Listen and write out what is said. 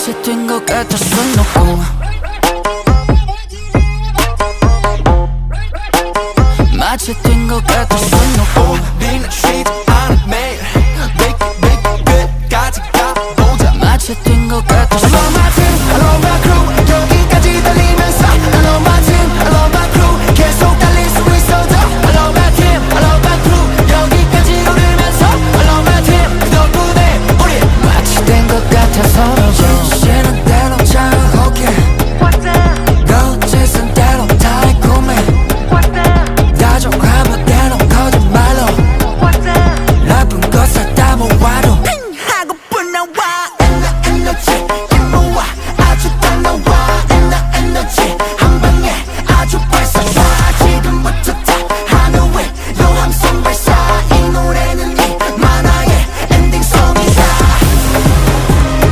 마치 뛴 것 같아 손 놓고 마치 뛴 것 같아 손 놓고 우리는 쉬지 않아 매일 끝까지 가보자 마치 뛴 것 같아 I love my team, I love my crew 여기까지 달리면서 I love my team, I love my crew 계속 달릴 수 있어도 I love my team, I love my crew 여기까지 오르면서 I love my team 그 덕분에 우리 마치 된 것 같아 서로